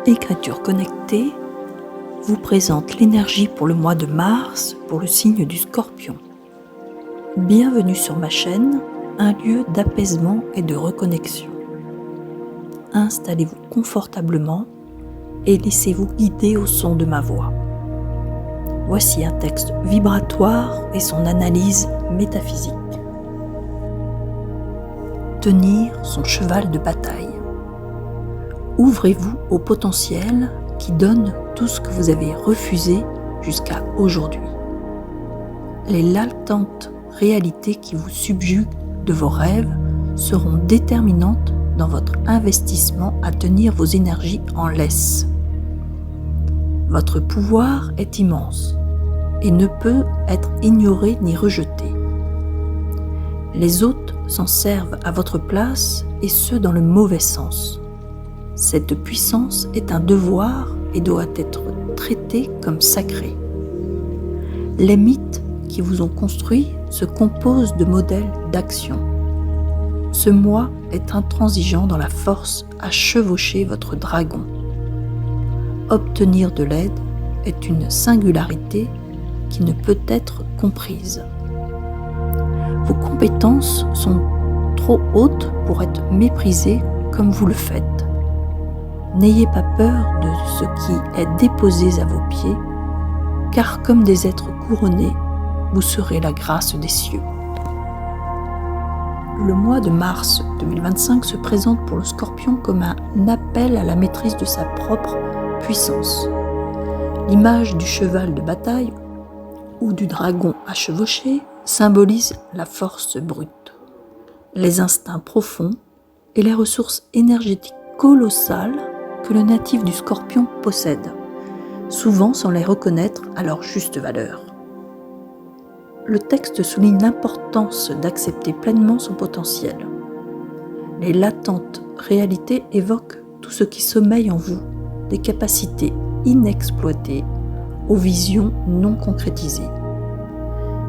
Écriture connectée vous présente l'énergie pour le mois de mars pour le signe du Scorpion. Bienvenue sur ma chaîne, un lieu d'apaisement et de reconnexion. Installez-vous confortablement et laissez-vous guider au son de ma voix. Voici un texte vibratoire et son analyse métaphysique. Tenir son cheval de bataille. Ouvrez-vous au potentiel qui donne tout ce que vous avez refusé jusqu'à aujourd'hui. Les latentes réalités qui vous subjuguent de vos rêves seront déterminantes dans votre investissement à tenir vos énergies en laisse. Votre pouvoir est immense et ne peut être ignoré ni rejeté. Les autres s'en servent à votre place et ce dans le mauvais sens. Cette puissance est un devoir et doit être traitée comme sacrée. Les mythes qui vous ont construit se composent de modèles d'action. Ce moi est intransigeant dans la force à chevaucher votre dragon. Obtenir de l'aide est une singularité qui ne peut être comprise. Vos compétences sont trop hautes pour être méprisées comme vous le faites. N'ayez pas peur de ce qui est déposé à vos pieds, car comme des êtres couronnés, vous serez la grâce des cieux. Le mois de mars 2025 se présente pour le Scorpion comme un appel à la maîtrise de sa propre puissance. L'image du cheval de bataille ou du dragon à chevaucher symbolise la force brute, les instincts profonds et les ressources énergétiques colossales que le natif du Scorpion possède, souvent sans les reconnaître à leur juste valeur. Le texte souligne l'importance d'accepter pleinement son potentiel. Les latentes réalités évoquent tout ce qui sommeille en vous, des capacités inexploitées aux visions non concrétisées.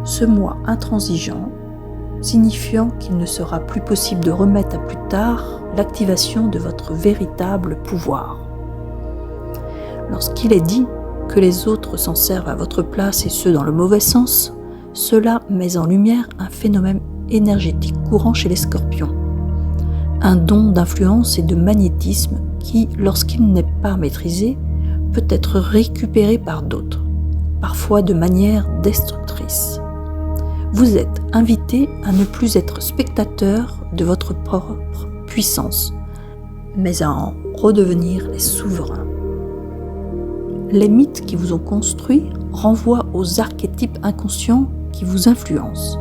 Ce moi intransigeant, signifiant qu'il ne sera plus possible de remettre à plus tard l'activation de votre véritable pouvoir. Lorsqu'il est dit que les autres s'en servent à votre place et ce dans le mauvais sens, cela met en lumière un phénomène énergétique courant chez les Scorpions. Un don d'influence et de magnétisme qui, lorsqu'il n'est pas maîtrisé, peut être récupéré par d'autres, parfois de manière destructrice. Vous êtes invité à ne plus être spectateur de votre propre puissance, mais à en redevenir les souverains. Les mythes qui vous ont construit renvoient aux archétypes inconscients qui vous influencent.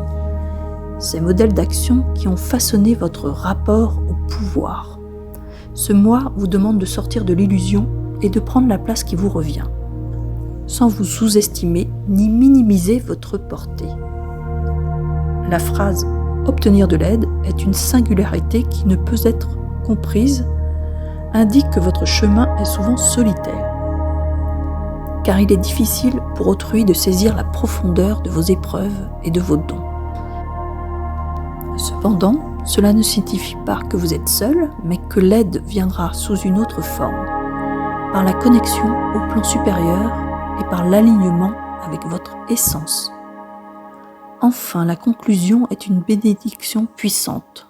Ces modèles d'action qui ont façonné votre rapport au pouvoir. Ce moi vous demande de sortir de l'illusion et de prendre la place qui vous revient, sans vous sous-estimer ni minimiser votre portée. La phrase « obtenir de l'aide » est une singularité qui ne peut être comprise, indique que votre chemin est souvent solitaire, car il est difficile pour autrui de saisir la profondeur de vos épreuves et de vos dons. Cependant, cela ne signifie pas que vous êtes seul, mais que l'aide viendra sous une autre forme, par la connexion au plan supérieur et par l'alignement avec votre essence. Enfin, la conclusion est une bénédiction puissante.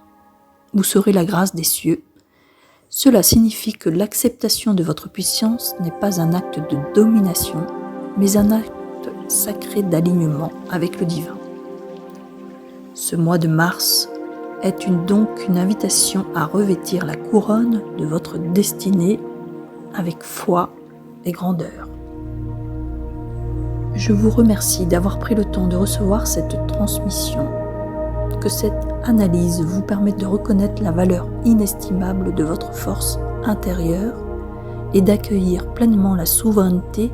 Vous serez la grâce des cieux. Cela signifie que l'acceptation de votre puissance n'est pas un acte de domination, mais un acte sacré d'alignement avec le divin. Ce mois de mars est donc une invitation à revêtir la couronne de votre destinée avec foi et grandeur. Je vous remercie d'avoir pris le temps de recevoir cette transmission. Que cette analyse vous permette de reconnaître la valeur inestimable de votre force intérieure et d'accueillir pleinement la souveraineté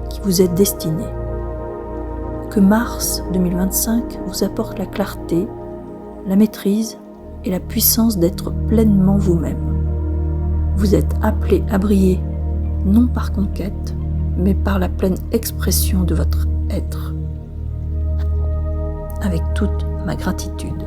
qui vous est destinée. Que mars 2025 vous apporte la clarté, la maîtrise et la puissance d'être pleinement vous-même. Vous êtes appelé à briller, non par conquête, mais par la pleine expression de votre être. Avec toute ma gratitude.